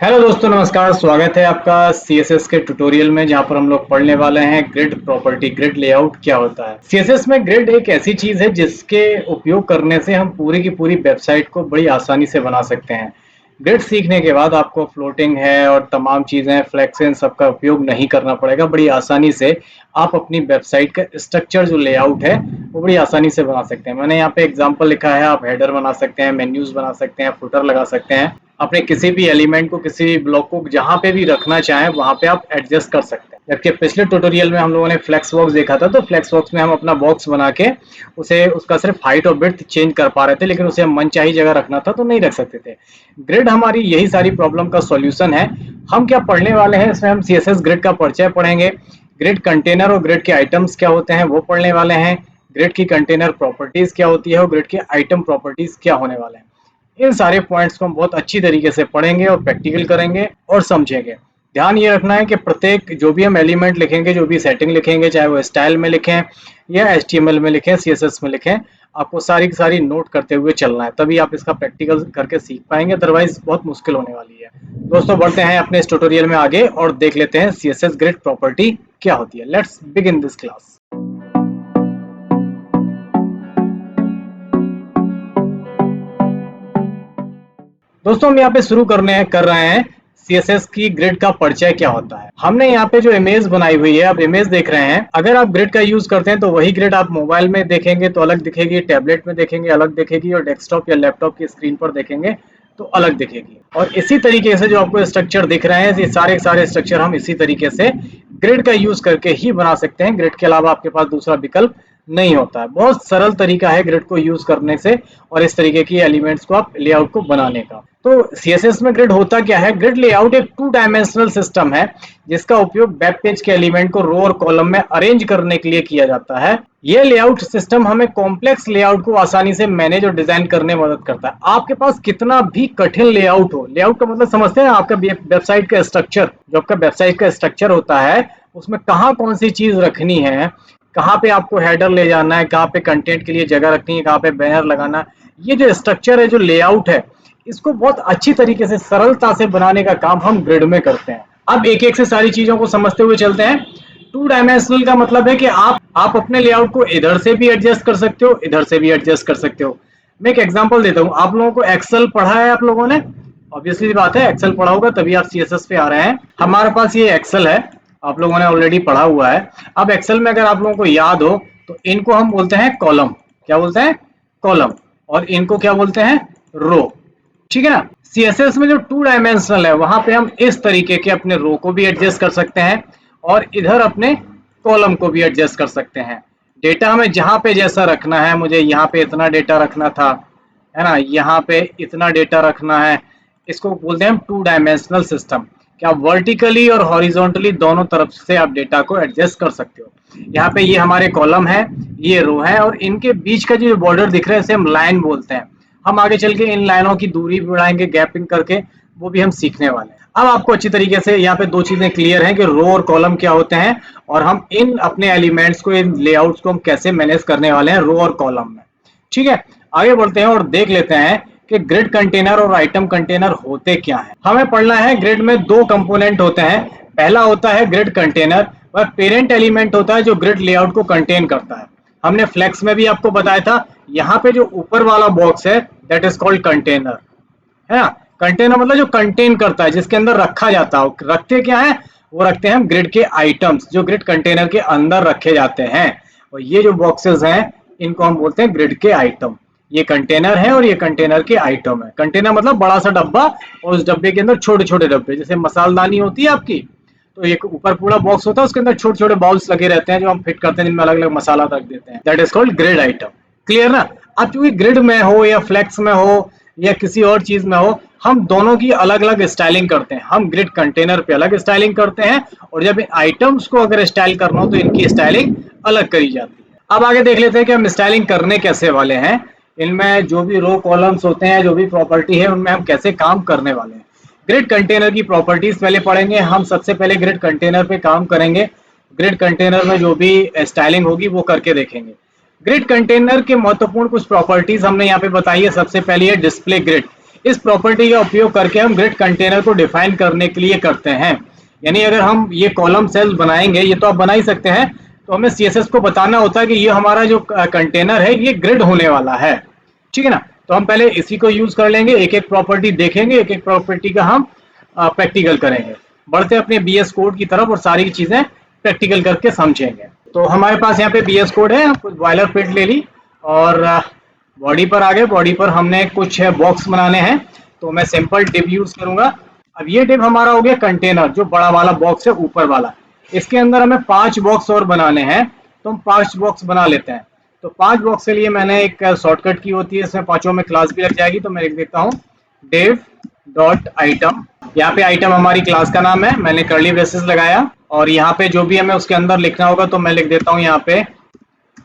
Hello दोस्तों, नमस्कार। स्वागत है आपका सीएसएस के ट्यूटोरियल में, जहां पर हम लोग पढ़ने वाले हैं ग्रिड प्रॉपर्टी। ग्रिड लेआउट क्या होता है। सीएसएस में ग्रिड एक ऐसी चीज है जिसके उपयोग करने से हम पूरी की पूरी वेबसाइट को बड़ी आसानी से बना सकते हैं। ग्रिड सीखने के बाद आपको फ्लोटिंग है और तमाम चीजें फ्लेक्स इन सबका उपयोग नहीं करना पड़ेगा। बड़ी आसानी से आप अपनी वेबसाइट का स्ट्रक्चर जो लेआउट है वो बड़ी आसानी से बना सकते हैं। मैंने यहाँ पे एग्जांपल लिखा है। आप हेडर बना सकते हैं, मेन्यूज बना सकते हैं, फुटर लगा सकते हैं। अपने किसी भी एलिमेंट को, किसी भी ब्लॉक को जहां पे भी रखना चाहें वहां पे आप एडजस्ट कर सकते हैं। जबकि पिछले ट्यूटोरियल में हम लोगों ने फ्लेक्स बॉक्स देखा था, तो फ्लेक्स बॉक्स में हम अपना बॉक्स बना के उसे उसका सिर्फ हाइट और विड्थ चेंज कर पा रहे थे, लेकिन उसे हम मनचाही जगह रखना था तो नहीं रख सकते थे। ग्रिड हमारी यही सारी प्रॉब्लम का सॉल्यूशन है। हम क्या पढ़ने वाले हैं इसमें, हम सीएसएस ग्रिड का परिचय पढ़ेंगे। ग्रिड कंटेनर और ग्रिड के आइटम्स क्या होते हैं वो पढ़ने वाले हैं। ग्रिड की कंटेनर प्रॉपर्टीज क्या होती है और ग्रिड के आइटम प्रॉपर्टीज क्या होने वाले हैं। इन सारे पॉइंट्स को हम बहुत अच्छी तरीके से पढ़ेंगे और प्रैक्टिकल करेंगे और समझेंगे। ध्यान ये रखना है कि प्रत्येक जो भी हम एलिमेंट लिखेंगे, जो भी सेटिंग लिखेंगे, चाहे वो स्टाइल में लिखें या एचटीएमएल में लिखें, सीएसएस में लिखें, आपको सारी की सारी नोट करते हुए चलना है, तभी आप इसका प्रैक्टिकल करके सीख पाएंगे। अदरवाइज बहुत मुश्किल होने वाली है। दोस्तों, बढ़ते हैं अपने इस ट्यूटोरियल में आगे और देख लेते हैं सीएसएस ग्रिड प्रॉपर्टी क्या होती है। Let's begin this class. दोस्तों, हम यहाँ पे शुरू कर रहे हैं सीएसएस की ग्रिड का परिचय क्या होता है। हमने यहाँ पे जो इमेज बनाई हुई है, आप इमेज देख रहे हैं। अगर आप ग्रिड का यूज करते हैं तो वही ग्रिड आप मोबाइल में देखेंगे तो अलग दिखेगी, टैबलेट में देखेंगे अलग दिखेगी, और डेस्कटॉप या लैपटॉप की स्क्रीन पर देखेंगे तो अलग दिखेगी। और इसी तरीके से जो आपको स्ट्रक्चर दिख रहे हैं, ये सारे सारे स्ट्रक्चर हम इसी तरीके से ग्रिड का यूज करके ही बना सकते हैं। ग्रिड के अलावा आपके पास दूसरा विकल्प नहीं होता है। बहुत सरल तरीका है ग्रिड को यूज करने से और इस तरीके की एलिमेंट्स को आप लेआउट को बनाने का। तो सीएसएस में ग्रिड होता क्या है। ग्रिड लेआउट एक 2 डायमेंशनल सिस्टम है जिसका उपयोग वेब पेज के एलिमेंट को रो और कॉलम में अरेंज करने के लिए किया जाता है। यह लेआउट सिस्टम हमें कॉम्प्लेक्स लेआउट को आसानी से मैनेज और डिजाइन करने में मदद करता है। आपके पास कितना भी कठिन लेआउट हो, लेआउट का मतलब समझते हैं, आपका वेबसाइट का स्ट्रक्चर, जो आपका वेबसाइट का स्ट्रक्चर होता है उसमें कहाँ कौन सी चीज रखनी है, कहाँ पे आपको हेडर ले जाना है, कहाँ पे कंटेंट के लिए जगह रखनी है, कहाँ पे बैनर लगाना है, ये जो स्ट्रक्चर है, जो लेआउट है, इसको बहुत अच्छी तरीके से सरलता से बनाने का काम हम ग्रिड में करते हैं। अब एक एक से सारी चीजों को समझते हुए चलते हैं। 2 डायमेंशनल का मतलब है कि आप अपने लेआउट को इधर से भी एडजस्ट कर सकते हो, इधर से भी एडजस्ट कर सकते हो। मैं एक एग्जांपल देता हूँ। आप लोगों को एक्सेल पढ़ा है, आप लोगों ने ऑब्वियसली बात है एक्सेल पढ़ा होगा तभी आप सीएसएस पे आ रहे हैं। हमारे पास ये एक्सेल है, आप लोगों ने ऑलरेडी पढ़ा हुआ है। अब एक्सेल में अगर आप लोगों को याद हो तो इनको हम बोलते हैं कॉलम। क्या बोलते हैं? कॉलम। और इनको क्या बोलते हैं? रो। ठीक है ना। सीएसएस में जो 2 डायमेंशनल है वहां पे हम इस तरीके के अपने रो को भी एडजस्ट कर सकते हैं और इधर अपने कॉलम को भी एडजस्ट कर सकते हैं। डेटा हमें जहां पे जैसा रखना है, मुझे यहाँ पे इतना डेटा रखना था, है ना, यहाँ पे इतना डेटा रखना है, इसको बोलते हैं हम 2 डायमेंशनल सिस्टम। क्या वर्टिकली और हॉरिजॉन्टली दोनों तरफ से आप डेटा को एडजस्ट कर सकते हो। यहाँ पे ये हमारे कॉलम है, ये रो है, और इनके बीच का जो बॉर्डर दिख रहा है इसे हम लाइन बोलते हैं। हम आगे चल के इन लाइनों की दूरी बढ़ाएंगे, गैपिंग करके, वो भी हम सीखने वाले हैं। अब आपको अच्छी तरीके से यहाँ पे 2 चीजें क्लियर हैं कि रो और कॉलम क्या होते हैं और हम इन अपने एलिमेंट्स को, इन लेआउट्स को हम कैसे मैनेज करने वाले हैं रो और कॉलम में। ठीक है, आगे बढ़ते हैं और देख लेते हैं कि ग्रिड कंटेनर और आइटम कंटेनर होते क्या हैं। हमें पढ़ना है ग्रिड में 2 कंपोनेंट होते हैं। पहला होता है ग्रिड कंटेनर, वह पेरेंट एलिमेंट होता है जो ग्रिड लेआउट को कंटेन करता है। हमने फ्लेक्स में भी आपको बताया था, यहाँ पे जो ऊपर वाला बॉक्स है दैट इज कॉल्ड कंटेनर, है ना। कंटेनर मतलब जो कंटेन करता है, जिसके अंदर रखा जाता है। रखते क्या है? वो रखते हैं हम ग्रिड के आइटम्स, जो ग्रिड कंटेनर के अंदर रखे जाते हैं। और ये जो बॉक्सेस हैं इनको हम बोलते हैं ग्रिड के आइटम। ये कंटेनर है और ये कंटेनर के आइटम है। कंटेनर मतलब बड़ा सा डब्बा और उस डब्बे के अंदर छोटे छोटे डब्बे, जैसे मसालदानी होती है आपकी, तो एक ऊपर पूरा बॉक्स होता है, उसके अंदर छोटे छोटे बाउल्स लगे रहते हैं जो हम फिट करते हैं, जिनमें अलग अलग मसाला रख देते हैं। That is called grid item. Clear ना। अब चूंकि ग्रिड में हो या फ्लेक्स में हो या किसी और चीज में हो, हम दोनों की अलग अलग स्टाइलिंग करते हैं। हम ग्रिड कंटेनर पे अलग स्टाइलिंग करते हैं और जब इन आइटम्स को अगर स्टाइल करना हो तो इनकी स्टाइलिंग अलग करी जाती है। अब आगे देख लेते हैं कि हम स्टाइलिंग करने कैसे वाले हैं। इनमें जो भी रो कॉलम्स होते हैं, जो भी प्रॉपर्टी है, उनमें हम कैसे काम करने वाले हैं। ग्रिड कंटेनर की प्रॉपर्टीज पहले पढ़ेंगे हम। सबसे पहले ग्रिड कंटेनर पे काम करेंगे। ग्रिड कंटेनर में जो भी स्टाइलिंग होगी वो करके देखेंगे। ग्रिड कंटेनर के महत्वपूर्ण कुछ प्रॉपर्टीज हमने यहाँ पे बताई है। सबसे पहले है डिस्प्ले ग्रिड। इस प्रॉपर्टी का उपयोग करके हम ग्रिड कंटेनर को डिफाइन करने के लिए करते हैं। यानी अगर हम ये कॉलम सेल्स बनाएंगे, ये तो आप बना ही सकते हैं, तो हमें सीएसएस को बताना होता है कि ये हमारा जो कंटेनर है ये ग्रिड होने वाला है, ठीक है ना। तो हम पहले इसी को यूज कर लेंगे, एक एक प्रॉपर्टी देखेंगे, एक एक प्रॉपर्टी का हम प्रैक्टिकल करेंगे, बढ़ते अपने बीएस कोड की तरफ और सारी चीजें प्रैक्टिकल करके समझेंगे। तो हमारे पास यहाँ पे बीएस कोड है, कुछ बॉयलर प्रिंट ले ली और बॉडी पर आ गए। बॉडी पर हमने कुछ बॉक्स बनाने हैं, तो मैं सिंपल डिव यूज करूंगा। अब ये डिव हमारा हो गया कंटेनर, जो बड़ा वाला बॉक्स है ऊपर वाला। इसके अंदर हमें 5 बॉक्स और बनाने हैं, तो हम 5 बॉक्स बना लेते हैं। तो 5 बॉक्स के लिए मैंने एक शॉर्टकट की होती है, इसमें पांचों में क्लास भी लग जाएगी, तो मैं लिख देता हूँ div डॉट आइटम। यहाँ पे आइटम हमारी क्लास का नाम है, मैंने कर्ली ब्रेसेस लगाया, और यहाँ पे जो भी हमें उसके अंदर लिखना होगा तो मैं लिख देता हूँ यहाँ पे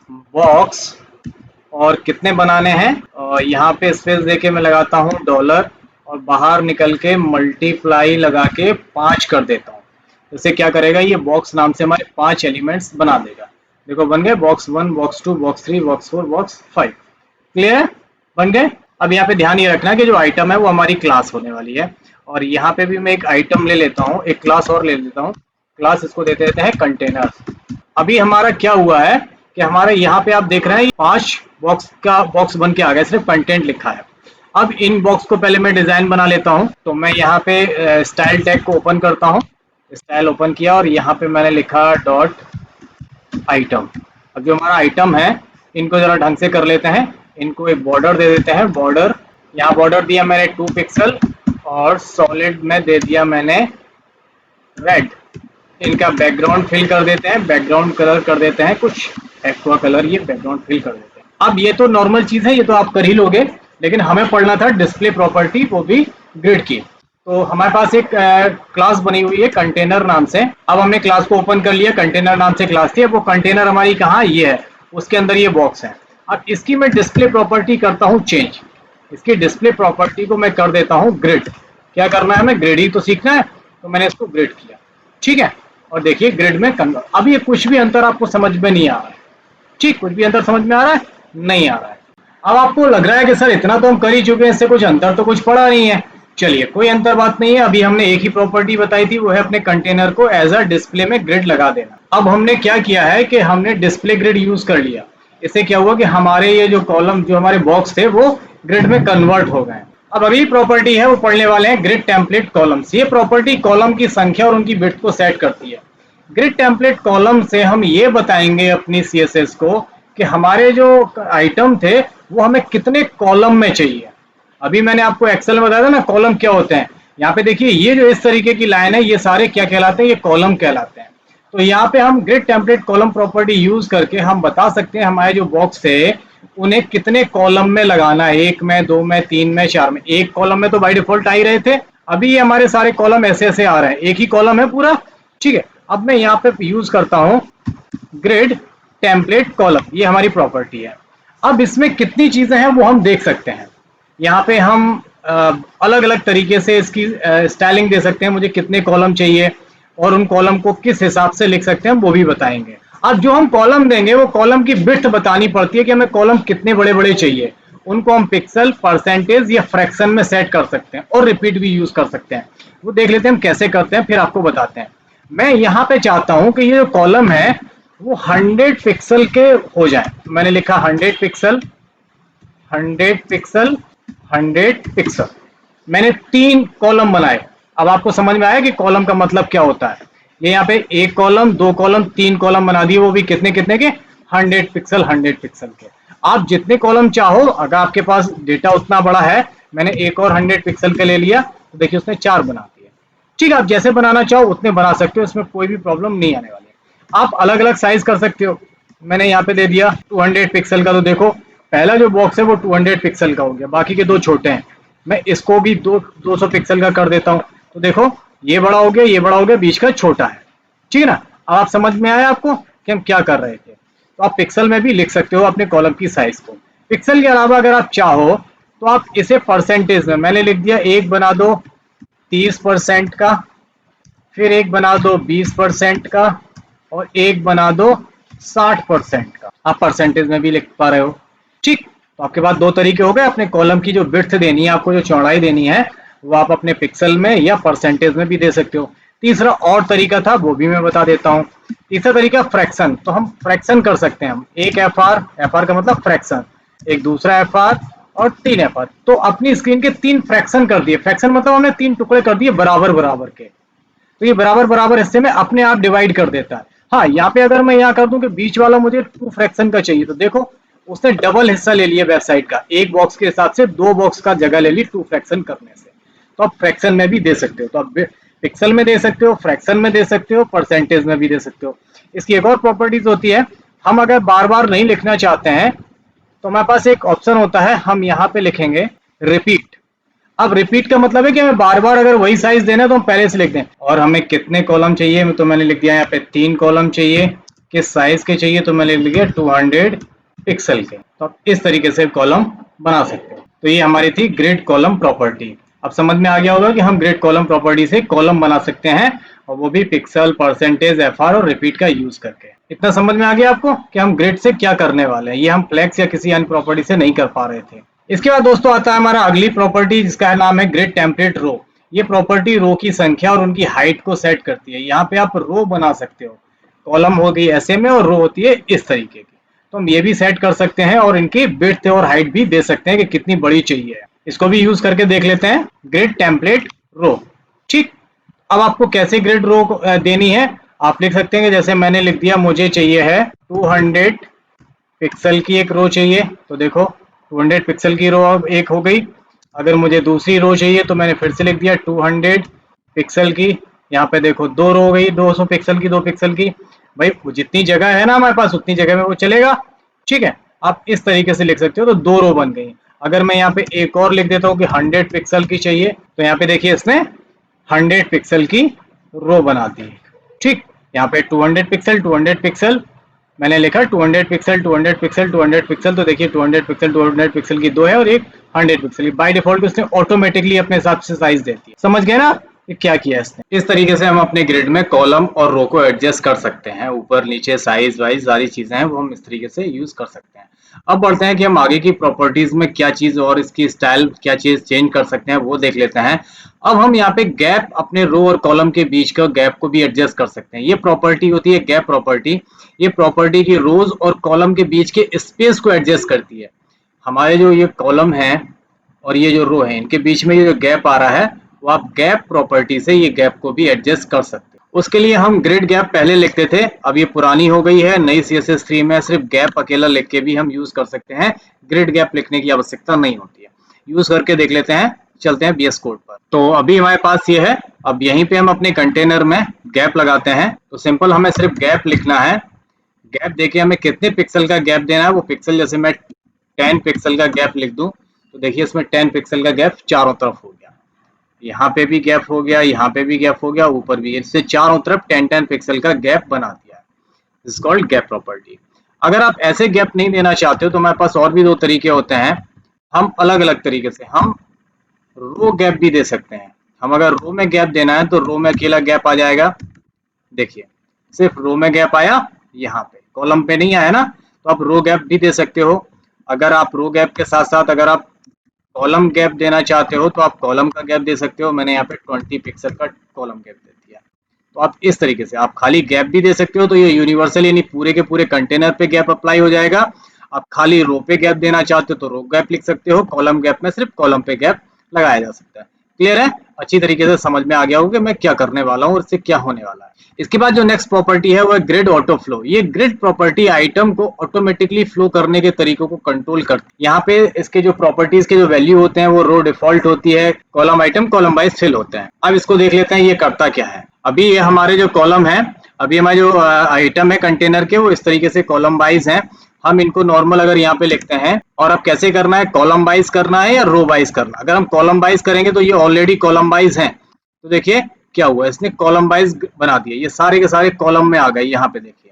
बॉक्स, और कितने बनाने हैं, और यहाँ पे स्पेस देके मैं लगाता हूँ डॉलर, और बाहर निकल के मल्टीप्लाई लगा के 5 कर देता हूँ। इससे क्या करेगा, ये बॉक्स नाम से हमारे 5 एलिमेंट्स बना देगा। देखो बन गए, box 1, box 2, box 3, box 4, box 5। Clear, बन गए। अब यहाँ पे ध्यान ये रखना कि जो आइटम है वो हमारी क्लास होने वाली है, और यहाँ पे भी मैं एक आइटम ले लेता हूँ, एक क्लास और ले लेता हूँ। क्लास इसको देते देते हैं कंटेनर। अभी हमारा क्या हुआ है कि हमारे यहाँ पे आप देख रहे हैं 5 बॉक्स का बॉक्स बन के आ गया, सिर्फ कंटेंट लिखा है। अब इन बॉक्स को पहले मैं डिजाइन बना लेता हूँ, तो मैं यहाँ पे स्टाइल टैग को ओपन करता हूँ। स्टाइल ओपन किया और यहाँ पे मैंने लिखा डॉट आइटम। अब जो हमारा आइटम है, इनको जरा ढंग से कर लेते हैं, इनको एक बॉर्डर दे देते हैं। बॉर्डर, यहाँ बॉर्डर दिया मैंने 2 पिक्सल, और सॉलिड में दे दिया मैंने रेड। इनका बैकग्राउंड फिल कर देते हैं, बैकग्राउंड कलर कर देते हैं कुछ एक्वा कलर, ये बैकग्राउंड फिल कर देते हैं। अब ये तो नॉर्मल चीज है, ये तो आप कर ही लोगे, लेकिन हमें पढ़ना था डिस्प्ले प्रॉपर्टी, वो भी ग्रिड की। तो हमारे पास एक क्लास बनी हुई है कंटेनर नाम से। अब हमने क्लास को ओपन कर लिया, कंटेनर नाम से क्लास थी, अब वो कंटेनर हमारी कहाँ, ये है, उसके अंदर ये बॉक्स है। अब इसकी मैं डिस्प्ले प्रॉपर्टी करता हूँ चेंज। इसकी डिस्प्ले प्रॉपर्टी को मैं कर देता हूँ ग्रिड। क्या करना है, हमें ग्रिड ही तो सीखना है, तो मैंने इसको ग्रिड किया, ठीक है। और देखिए ग्रिड में कन्वर्ट। अब ये कुछ भी अंतर आपको समझ में नहीं आ रहा है, ठीक, कुछ भी अंतर समझ में आ रहा है, नहीं आ रहा है। अब आपको लग रहा है कि सर इतना तो हम कर ही चुके हैं, इससे कुछ अंतर तो कुछ पड़ा नहीं है। चलिए कोई अंतर बात नहीं है, अभी हमने एक ही प्रॉपर्टी बताई थी, वो है अपने कंटेनर को एज अ डिस्प्ले में ग्रिड लगा देना। अब हमने क्या किया है कि हमने डिस्प्ले ग्रिड यूज कर लिया। इससे क्या हुआ कि हमारे ये जो कॉलम, जो हमारे बॉक्स थे, वो ग्रिड में कन्वर्ट हो गए। अब अभी प्रॉपर्टी है वो पढ़ने वाले हैं, ग्रिड टेम्पलेट कॉलम्स। ये प्रॉपर्टी कॉलम की संख्या और उनकी विड्थ को सेट करती है। ग्रिड टेम्पलेट कॉलम से हम ये बताएंगे अपनी सीएसएस को कि हमारे जो आइटम थे वो हमें कितने कॉलम में चाहिए। अभी मैंने आपको एक्सेल में बताया था ना कॉलम क्या होते हैं। यहाँ पे देखिए ये जो इस तरीके की लाइन है, ये सारे क्या कहलाते हैं, ये कॉलम कहलाते हैं। तो यहाँ पे हम grid template column property use करके हम बता सकते हैं हमारे जो बॉक्स थे उन्हें कितने कॉलम में लगाना है, 1 में, 2 में, 3 में, 4 में। एक कॉलम में तो बाय डिफॉल्ट आ ही रहे थे, अभी ये हमारे सारे कॉलम ऐसे ऐसे आ रहे हैं, एक ही कॉलम है पूरा, ठीक है। अब मैं यहाँ पे यूज करता हूँ ग्रिड टेम्पलेट कॉलम, ये हमारी प्रॉपर्टी है। अब इसमें कितनी चीजें हैं वो हम देख सकते हैं। यहाँ पे हम अलग अलग तरीके से इसकी स्टाइलिंग दे सकते हैं, मुझे कितने कॉलम चाहिए और उन कॉलम को किस हिसाब से लिख सकते हैं वो भी बताएंगे। अब जो हम कॉलम देंगे वो कॉलम की विड्थ बतानी पड़ती है कि हमें कॉलम कितने बड़े बड़े चाहिए। उनको हम पिक्सल, परसेंटेज या फ्रैक्शन में सेट कर सकते हैं और रिपीट भी यूज कर सकते हैं। वो देख लेते हैं हम कैसे करते हैं, फिर आपको बताते हैं। मैं यहाँ पे चाहता हूँ कि ये जो कॉलम है वो 100 पिक्सल के हो जाए। मैंने लिखा 100 पिक्सल, 100 पिक्सल, 100 पिक्सल। मैंने 3 कॉलम बनाए। अब आपको समझ में आया कि कॉलम का मतलब क्या होता है। ये यहाँ पे 1 कॉलम, 2 कॉलम, 3 कॉलम बना दिए, वो भी कितने कितने के, 100 पिक्सल, 100 पिक्सल के। आप जितने कॉलम चाहो, अगर आपके पास डेटा उतना बड़ा है, मैंने एक और 100 पिक्सल का ले लिया, तो देखिए उसने 4 बना दिए। ठीक है, आप जैसे बनाना चाहो उतने बना सकते हो, इसमें कोई भी प्रॉब्लम नहीं आने वाली। आप अलग अलग साइज कर सकते हो। मैंने यहाँ पे दे दिया 200 पिक्सल का, तो देखो पहला जो बॉक्स है वो 200 पिक्सल का हो गया, बाकी के 2 छोटे हैं। मैं इसको भी 200 पिक्सल का कर देता हूँ, तो देखो ये बड़ा हो गया, ये बड़ा हो गया, बीच का छोटा है। ठीक है ना। अब आप समझ में आया आपको कि हम क्या कर रहे थे। तो आप पिक्सल में भी लिख सकते हो अपने कॉलम की साइज को। पिक्सल के अलावा अगर आप चाहो तो आप इसे परसेंटेज में, मैंने लिख दिया एक बना दो 30% का, फिर एक बना दो 20% का, और एक बना दो 60% का। आप परसेंटेज में भी लिख पा रहे हो। ठीक, तो आपके पास दो तरीके हो गए, अपने कॉलम की जो विड्थ देनी है, आपको जो चौड़ाई देनी है, वो आप अपने पिक्सल में या परसेंटेज में भी दे सकते हो। तीसरा और तरीका था, वो भी मैं बता देता हूँ। तीसरा तरीका फ्रैक्शन, तो हम फ्रैक्शन कर सकते हैं। हम एक एफ आर का मतलब फ्रैक्शन, एक दूसरा एफ आर और तीन एफ आर। तो अपनी स्क्रीन के तीन फ्रैक्शन कर दिए। फ्रैक्शन मतलब हमने तीन टुकड़े कर दिए बराबर बराबर के, तो ये बराबर बराबर हिस्से में अपने आप डिवाइड कर देता है। हाँ, यहाँ पे अगर मैं यहाँ कर दूं कि बीच वाला मुझे टू फ्रैक्शन का चाहिए, तो देखो उसने डबल हिस्सा ले लिया वेबसाइट का, एक बॉक्स के हिसाब से दो बॉक्स का जगह ले ली टू फ्रैक्शन करने से। तो आप फ्रैक्शन में भी दे सकते हो, तो आप पिक्सल में दे सकते हो, फ्रैक्शन में दे सकते हो, परसेंटेज में भी दे सकते हो। इसकी एक और प्रॉपर्टीज होती है, हम अगर बार बार नहीं लिखना चाहते हैं तो हमारे पास एक ऑप्शन होता है, हम यहाँ पे लिखेंगे रिपीट। अब रिपीट का मतलब है कि हमें बार बार अगर वही साइज देना है तो हम पहले से लिख दें। और हमें कितने कॉलम चाहिए, तो मैंने लिख दिया यहाँ पे 3 कॉलम चाहिए। किस साइज के चाहिए, तो मैंने लिख दिया 200 पिक्सल के। तो आप इस तरीके से कॉलम बना सकते हो। तो ये हमारी थी ग्रिड कॉलम प्रॉपर्टी। अब समझ में आ गया होगा कि हम ग्रिड कॉलम प्रॉपर्टी से कॉलम बना सकते हैं, और वो भी पिक्सल, परसेंटेज, एफआर और रिपीट का यूज करके। इतना समझ में आ गया आपको कि हम ग्रिड से क्या करने वाले हैं। ये हम फ्लेक्स या किसी अन्य प्रॉपर्टी से नहीं कर पा रहे थे। इसके बाद दोस्तों आता है हमारा अगली प्रॉपर्टी, जिसका नाम है ग्रिड टेम्पलेट रो। ये प्रॉपर्टी रो की संख्या और उनकी हाइट को सेट करती है। यहाँ पे आप रो बना सकते हो, कॉलम हो गई ऐसे में और रो होती है इस तरीके की। तो हम ये भी सेट कर सकते हैं और इनकी विड्थ और हाइट भी दे सकते हैं कि कितनी बड़ी चाहिए। इसको भी यूज करके देख लेते हैं, ग्रिड टेम्पलेट रो। ठीक, अब आपको कैसे ग्रिड रो देनी है, आप लिख सकते हैं कि जैसे मैंने लिख दिया, मुझे चाहिए है 200 पिक्सल की एक रो चाहिए। तो देखो 200 पिक्सल की रो अब एक हो गई। अगर मुझे दूसरी रो चाहिए तो मैंने फिर से लिख दिया 200 पिक्सल की। यहाँ पे देखो दो रो हो गई, 200 पिक्सल की, 2 पिक्सल की। भाई जितनी जगह है ना हमारे पास, उतनी जगह में वो चलेगा। ठीक है, आप इस तरीके से लिख सकते हो, तो दो रो बन गई। अगर मैं यहाँ पे एक और लिख देता हूँ कि 100 पिक्सल की चाहिए, तो यहाँ पे देखिए इसने 100 पिक्सल की रो बना दी। ठीक, यहाँ पे 200 पिक्सल, 200 पिक्सल मैंने लिखा, 200 पिक्सल, 200 पिक्सल, 200 पिक्सल। तो देखिए 200 पिक्सल, 200 पिक्सल की दो है और एक 100 पिक्सल की। बाय डिफॉल्ट उसने ऑटोमेटिकली अपने हिसाब से साइज देती है। समझ गए ना कि क्या किया इसने। इस तरीके से हम अपने ग्रिड में कॉलम और रो को एडजस्ट कर सकते हैं, ऊपर नीचे साइज वाइज सारी चीजें हैं वो हम इस तरीके से यूज कर सकते हैं। अब बढ़ते हैं कि हम आगे की प्रॉपर्टीज में क्या चीज और इसकी स्टाइल क्या चीज चेंज कर सकते हैं, वो देख लेते हैं। अब हम यहाँ पे गैप, अपने रो और कॉलम के बीच का गैप को भी एडजस्ट कर सकते हैं। ये प्रॉपर्टी होती है गैप प्रॉपर्टी। ये प्रॉपर्टी की रोज और कॉलम के बीच के स्पेस को एडजस्ट करती है। हमारे जो ये कॉलम है और ये जो रो है, इनके बीच में ये जो गैप आ रहा है, वो आप गैप प्रॉपर्टी से ये गैप को भी एडजस्ट कर सकते हैं। उसके लिए हम ग्रिड गैप पहले लिखते थे, अब ये पुरानी हो गई है, नई CSS3 में सिर्फ गैप अकेला लिख के भी हम यूज कर सकते हैं। ग्रिड गैप लिखने की आवश्यकता नहीं होती है। यूज करके देख लेते हैं, चलते हैं VS कोड पर। तो अभी हमारे पास ये है, अब यहीं पे हम अपने कंटेनर में गैप लगाते हैं। तो सिंपल हमें सिर्फ गैप लिखना है। गैप देखिए हमें कितने पिक्सल का गैप देना है, वो पिक्सल जैसे मैं 10 पिक्सल का गैप लिख दूं, तो देखिए इसमें 10 पिक्सल का गैप चारों तरफ हो गया। यहाँ पे भी गैप हो गया, यहाँ पे भी गैप हो गया, ऊपर भी। इससे चारों तरफ 10-10 पिक्सल का गैप बना दिया है। This is called gap property. अगर आप ऐसे गैप नहीं देना चाहते हो तो हमारे पास और भी दो तरीके होते हैं। हम अलग अलग तरीके से हम रो गैप भी दे सकते हैं। हम अगर रो में गैप देना है तो रो में अकेला गैप आ जाएगा। देखिए सिर्फ रो में गैप आया, यहाँ पे कॉलम पे नहीं आया ना, तो आप रो गैप भी दे सकते हो। अगर आप रो गैप के साथ साथ अगर आप कॉलम गैप देना चाहते हो तो आप कॉलम का गैप दे सकते हो। मैंने यहाँ पे 20 पिक्सल का कॉलम गैप दे दिया। तो आप इस तरीके से आप खाली गैप भी दे सकते हो, तो ये यूनिवर्सल यानी पूरे के पूरे कंटेनर पे गैप अप्लाई हो जाएगा। आप खाली रो पे गैप देना चाहते हो तो रो गैप लिख सकते हो, कॉलम गैप में सिर्फ कॉलम पे गैप लगाया जा सकता है। क्लियर है, अच्छी तरीके से समझ में आ गया होगा कि मैं क्या करने वाला हूँ और इससे क्या होने वाला है। इसके बाद जो नेक्स्ट प्रॉपर्टी है वो है ग्रिड ऑटो फ्लो। ये ग्रिड प्रॉपर्टी आइटम को ऑटोमेटिकली फ्लो करने के तरीकों को कंट्रोल करती है। यहाँ पे इसके जो प्रॉपर्टीज के जो वैल्यू होते हैं वो रो डिफॉल्ट होती है, column item column wise fill होते हैं। अब इसको देख लेते हैं ये करता क्या है। अभी ये हमारे जो कॉलम है, अभी हमारे जो आइटम है कंटेनर के, वो इस तरीके से कॉलम वाइज है। हम इनको नॉर्मल अगर यहाँ पे लिखते हैं, और अब कैसे करना है, कॉलम वाइज करना है या रो वाइज करना। अगर हम कॉलम वाइज करेंगे तो ये ऑलरेडी कॉलम वाइज है। तो देखिए क्या हुआ, इसने कॉलम वाइज बना दिए, ये सारे के सारे कॉलम में आ गए। यहाँ पे देखिए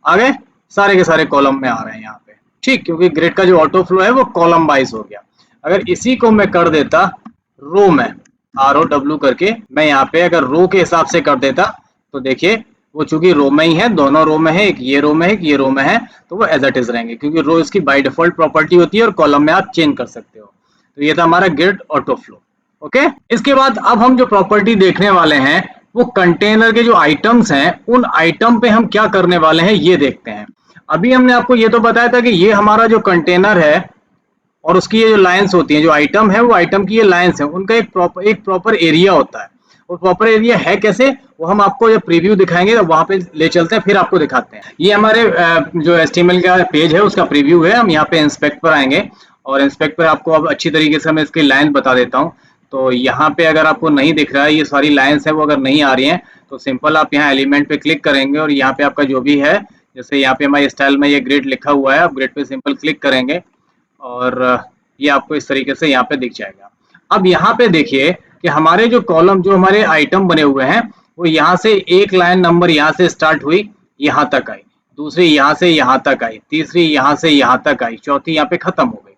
आ गए, सारे के सारे कॉलम में आ रहे हैं यहाँ पे। ठीक, क्योंकि ग्रिड का जो ऑटो फ्लो है वो कॉलम वाइज हो गया। अगर इसी को मैं कर देता रो में, ROW करके, मैं यहाँ पे अगर रो के हिसाब से कर देता, तो देखिए वो चूंकि रो में ही है, दोनों रो में है, एक ये रो में है, एक ये रो में है, तो वो एज इट इज रहेंगे, क्योंकि रो इसकी बाय डिफॉल्ट प्रॉपर्टी होती है और कॉलम में आप चेंज कर सकते हो। तो ये था हमारा ग्रिड ऑटो फ्लो। ओके, इसके बाद अब हम जो प्रॉपर्टी देखने वाले हैं वो कंटेनर के जो आइटम्स हैं उन आइटम पे हम क्या करने वाले हैं ये देखते हैं। अभी हमने आपको ये तो बताया था कि ये हमारा जो कंटेनर है और उसकी ये जो लाइंस होती हैं, जो आइटम है वो आइटम की ये लाइंस है, उनका एक प्रॉपर एरिया होता है। वो प्रॉपर एरिया है कैसे, वो हम आपको जब प्रीव्यू दिखाएंगे तो वहां पे ले चलते हैं, फिर आपको दिखाते हैं। ये हमारे जो HTML का पेज है उसका प्रीव्यू है। हम यहाँ पे इंस्पेक्ट पर आएंगे और इंस्पेक्ट पर आपको अब अच्छी तरीके से मैं इसकी लाइन बता देता हूँ। तो यहाँ पे अगर आपको नहीं दिख रहा है, ये सारी लाइंस है वो अगर नहीं आ रही हैं, तो सिंपल आप यहाँ एलिमेंट पे क्लिक करेंगे और यहाँ पे आपका जो भी है, जैसे यहाँ पे हमारे स्टाइल में ये ग्रिड लिखा हुआ है, आप ग्रिड पे सिंपल क्लिक करेंगे और ये आपको इस तरीके से यहाँ पे दिख जाएगा। अब यहाँ पे देखिए कि हमारे जो कॉलम, जो हमारे आइटम बने हुए हैं, वो यहाँ से एक लाइन नंबर यहाँ से स्टार्ट हुई, यहाँ तक आई, दूसरी यहाँ से यहाँ तक आई, तीसरी यहाँ से यहाँ तक आई, चौथी यहाँ पे खत्म हो गई।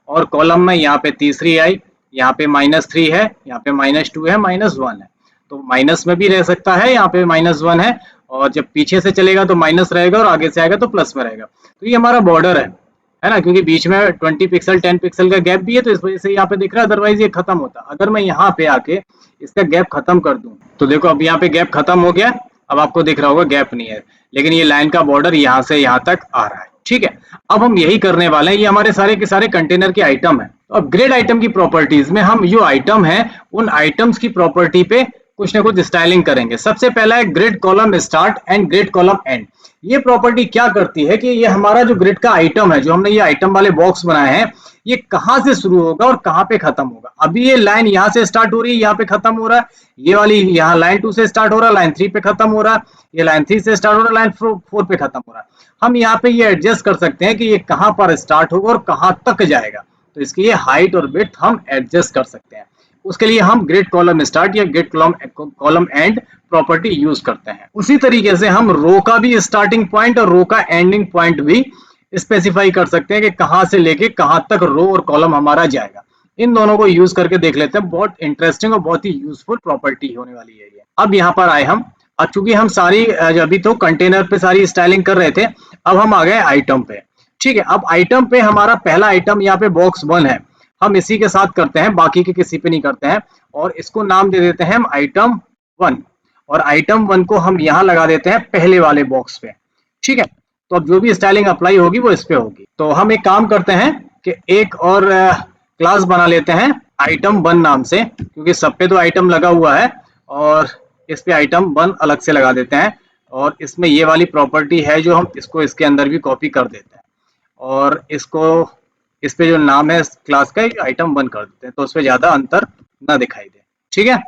और कॉलम में यहाँ पे तीसरी आई, यहाँ पे -3 है, यहाँ पे -2 है, -1 है। तो माइनस में भी रह सकता है, यहाँ पे -1 है, और जब पीछे से चलेगा तो माइनस रहेगा और आगे से आएगा तो प्लस में रहेगा। तो ये हमारा बॉर्डर है ना, क्योंकि बीच में 20 पिक्सल 10 पिक्सल का गैप भी है, तो इस वजह से यहाँ पे दिख रहा है, अदरवाइज ये खत्म होता। अगर मैं यहाँ पे आके इसका गैप खत्म कर दूं तो देखो अब यहाँ पे गैप खत्म हो गया, अब आपको दिख रहा होगा गैप नहीं है, लेकिन ये लाइन का बॉर्डर यहाँ से यहाँ तक आ रहा है। ठीक है, अब हम यही करने वाले हैं। ये हमारे सारे के सारे कंटेनर के आइटम है। अब ग्रिड आइटम की प्रॉपर्टीज में हम जो आइटम है उन आइटम्स की प्रॉपर्टी पे कुछ ना कुछ स्टाइलिंग करेंगे। सबसे पहला है grid column start and grid column and. ये प्रॉपर्टी क्या करती है कि ये हमारा जो ग्रिड का आइटम है, जो हमने ये आइटम वाले बॉक्स बनाए हैं, ये कहां से शुरू होगा और कहां पे खत्म होगा। अभी ये लाइन यहाँ से स्टार्ट हो रही है, यहाँ पे खत्म हो रहा है, ये वाली यहाँ लाइन 2 से स्टार्ट हो रहा है, लाइन 3 पे खत्म हो रहा है, ये लाइन 3 से स्टार्ट हो रहा है, लाइन 4 पे खत्म हो रहा है। हम यहाँ पे ये एडजस्ट कर सकते हैं कि ये कहां पर स्टार्ट होगा और कहां तक जाएगा। तो इसकी ये हाइट और विड्थ हम एडजस्ट कर सकते हैं। उसके लिए हम ग्रिड कॉलम स्टार्ट या grid column and property use करते हैं। उसी तरीके से हम रो का भी स्टार्टिंग पॉइंट और रो का एंडिंग पॉइंट भी स्पेसिफाई कर सकते हैं कि कहां से लेके कहां तक रो और कॉलम हमारा जाएगा। इन दोनों को यूज करके देख लेते हैं, बहुत इंटरेस्टिंग और बहुत ही यूजफुल प्रॉपर्टी होने वाली है ये। अब यहाँ पर आए हम, अब चूंकि हम सारी अभी तो कंटेनर पे सारी स्टाइलिंग कर रहे थे, अब हम आ गए आइटम पे। ठीक है, अब आइटम पे हमारा पहला आइटम यहाँ पे बॉक्स 1 है, हम इसी के साथ करते हैं, बाकी के किसी पे नहीं करते हैं, और इसको नाम दे देते हैं हम आइटम 1, और आइटम 1 को हम यहाँ लगा देते हैं पहले वाले बॉक्स पे। ठीक है, तो अब जो भी स्टाइलिंग अप्लाई होगी वो इस पे होगी। तो हम एक काम करते हैं कि एक और क्लास बना लेते हैं आइटम 1 नाम से, क्योंकि सब पे तो आइटम लगा हुआ है, और इस पे आइटम 1 अलग से लगा देते हैं, और इसमें ये वाली प्रॉपर्टी है जो हम इसको इसके अंदर भी कॉपी कर देते हैं, और इसको इस पे जो नाम है क्लास का आइटम 1 कर देते हैं, तो उसमें ज्यादा अंतर ना दिखाई दे। ठीक है,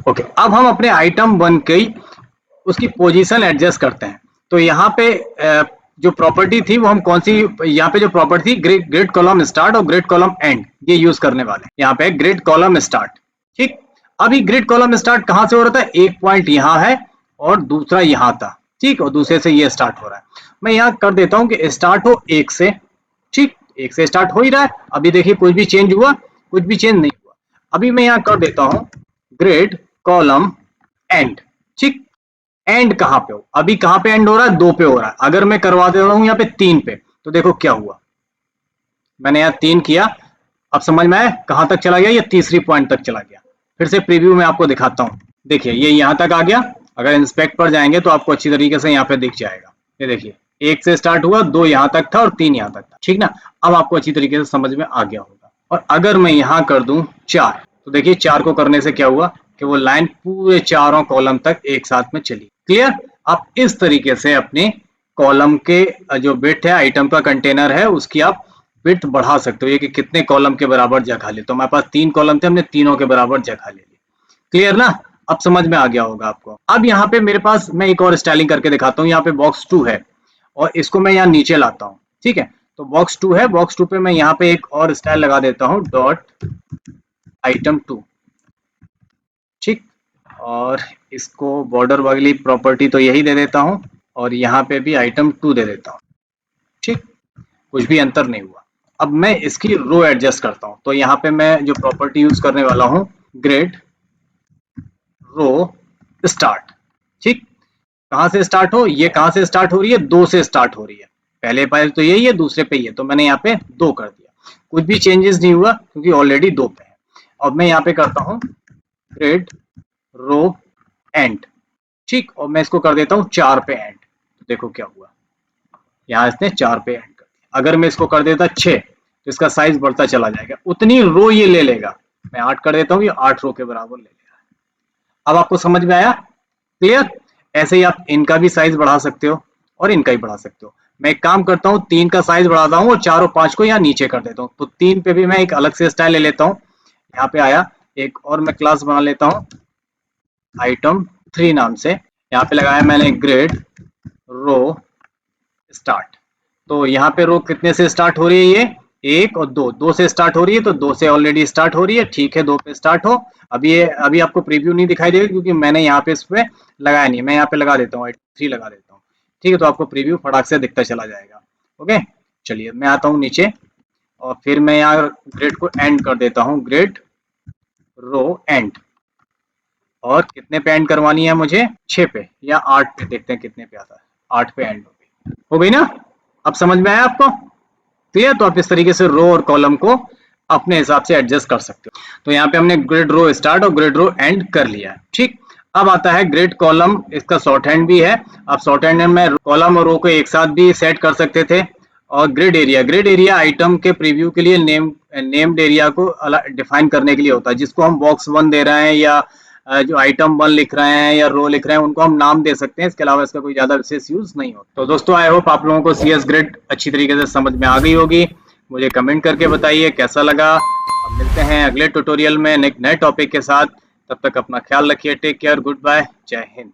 ओके। अब हम अपने आइटम 1 की उसकी पोजीशन एडजस्ट करते हैं। तो यहाँ पे जो प्रॉपर्टी थी वो हम कौन सी, यहाँ पे जो प्रॉपर्टी थी ग्रिड कॉलम स्टार्ट और ग्रिड कॉलम एंड, ये यूज करने वाले हैं। यहाँ पे ग्रिड कॉलम स्टार्ट। ठीक, अभी ग्रिड कॉलम स्टार्ट कहाँ से हो रहा था, एक पॉइंट यहाँ है और दूसरा यहाँ था। ठीक, और दूसरे से ये स्टार्ट हो रहा है। मैं यहाँ कर देता हूँ कि स्टार्ट हो 1 से। ठीक, 1 से स्टार्ट हो ही रहा है। अभी देखिए कुछ भी चेंज हुआ, कुछ भी चेंज नहीं हुआ। अभी मैं यहाँ कर देता हूँ ग्रिड कॉलम एंड। ठीक, एंड कहाँ पे हो, अभी कहाँ पे एंड हो रहा है, 2 पे हो रहा है। अगर मैं करवा दे रहा हूँ यहाँ पे 3 पे, तो देखो क्या हुआ, मैंने यहाँ 3 किया, अब समझ में आया कहाँ तक चला गया, ये तीसरी पॉइंट तक चला गया। फिर से प्रीव्यू में आपको दिखाता हूँ, देखिए ये यहाँ तक आ गया। अगर इंस्पेक्ट पर जाएंगे तो आपको अच्छी तरीके से यहाँ पे दिख जाएगा। ये देखिए 1 से स्टार्ट हुआ, 2 यहाँ तक था और 3 यहाँ तक था। ठीक ना, अब आपको अच्छी तरीके से समझ में आ गया होगा। और अगर मैं यहाँ कर दूं 4, तो देखिए 4 को करने से क्या हुआ कि वो लाइन पूरे चारों कॉलम तक एक साथ में चली। क्लियर, आप इस तरीके से अपने कॉलम के जो बिट है, आइटम का कंटेनर है, उसकी आप बिट बढ़ा सकते हो, ये कि कितने कॉलम के बराबर जगह ले। तो हमारे पास 3 कॉलम थे, हमने तीनों के बराबर जगह ले ली। क्लियर ना, अब समझ में आ गया होगा आपको। अब यहाँ पे मेरे पास, मैं एक और स्टाइलिंग करके दिखाता हूँ। यहाँ पे बॉक्स 2 है और इसको मैं यहाँ नीचे लाता हूँ। ठीक है, तो बॉक्स 2 है, बॉक्स 2 पे मैं यहाँ पे एक और स्टाइल लगा देता हूँ, डॉट आइटम 2। ठीक, और इसको बॉर्डर वाली प्रॉपर्टी तो यही दे देता हूँ, और यहाँ पे भी आइटम 2 दे देता हूँ। ठीक, कुछ भी अंतर नहीं हुआ। अब मैं इसकी रो एडजस्ट करता हूँ, तो यहाँ पे मैं जो प्रॉपर्टी यूज करने वाला हूँ, ग्रिड रो स्टार्ट। ठीक, कहाँ से स्टार्ट हो, ये कहाँ से स्टार्ट हो रही है, 2 से स्टार्ट हो रही है। पहले पे तो यही है, दूसरे पे ये, तो मैंने यहाँ पे 2 कर दिया। कुछ भी चेंजेस नहीं हुआ क्योंकि ऑलरेडी 2 पे है। अब मैं यहाँ पे करता हूँ ग्रिड रो एंड, ठीक, और मैं इसको कर देता हूँ 4 पे एंड। तो देखो क्या हुआ, यहाँ इसने 4 पे एंड कर दिया। अगर मैं इसको कर देता 6 तो इसका साइज बढ़ता चला जाएगा, उतनी रो ये ले लेगा। मैं 8 कर देता हूँ, ये 8 रो के बराबर ले लेगा। अब आपको समझ में आया, क्लियर? ऐसे ही आप इनका भी साइज बढ़ा सकते हो और इनका ही बढ़ा सकते हो। मैं एक काम करता हूँ, 3 का साइज बढ़ाता हूँ और 4 और 5 को यहाँ नीचे कर देता हूँ। तो 3 पे भी मैं एक अलग से स्टाइल ले लेता हूँ। यहाँ पे आया एक और मैं क्लास बना लेता हूँ आइटम 3 नाम से। यहाँ पे लगाया मैंने ग्रिड रो स्टार्ट। तो यहाँ पे रो कितने से स्टार्ट हो रही है, ये 1 और 2, 2 से स्टार्ट हो रही है, तो 2 से ऑलरेडी स्टार्ट हो रही है, ठीक है, 2 पे स्टार्ट हो। अभी आपको प्रीव्यू नहीं दिखाई देगा क्योंकि मैंने यहाँ पे इस पे लगाया नहीं। मैं यहाँ पे लगा देता हूँ 3 लगा देता हूँ, ठीक है, तो आपको प्रीव्यू फटाक से दिखता चला जाएगा। ओके, चलिए मैं आता हूँ नीचे और फिर मैं यहाँ ग्रिड को एंड कर देता हूँ, ग्रिड रो एंड। और कितने पे एंड करवानी है मुझे, 6 पे या 8 पे, देखते हैं कितने पे आता है। 8 पे एंड हो गई ना? अब समझ में आया आपको? क्लियर? तो आप इस तरीके से रो और कॉलम को अपने हिसाब से एडजस्ट कर सकते हो। तो यहाँ पे हमने ग्रिड रो स्टार्ट और ग्रिड रो एंड कर लिया है, ठीक। अब आता है ग्रिड कॉलम, इसका शॉर्ट हैंड भी है। अब शॉर्ट हैंड में कॉलम और रो को एक साथ भी सेट कर सकते थे। और grid area, grid area item के प्रीव्यू के लिए नेम्ड एरिया को डिफाइन करने के लिए होता है, जिसको हम बॉक्स 1 दे रहे हैं या जो आइटम 1 लिख रहे हैं या रो लिख रहे हैं, उनको हम नाम दे सकते हैं। इसके अलावा इसका कोई ज्यादा विशेष यूज नहीं होता। तो दोस्तों, आई होप आप लोगों को CS ग्रिड अच्छी तरीके से समझ में आ गई होगी। मुझे कमेंट करके बताइए कैसा लगा। अब मिलते हैं अगले ट्यूटोरियल में नए टॉपिक के साथ। तब तक अपना ख्याल रखिए। टेक केयर, गुड बाय, जय हिंद।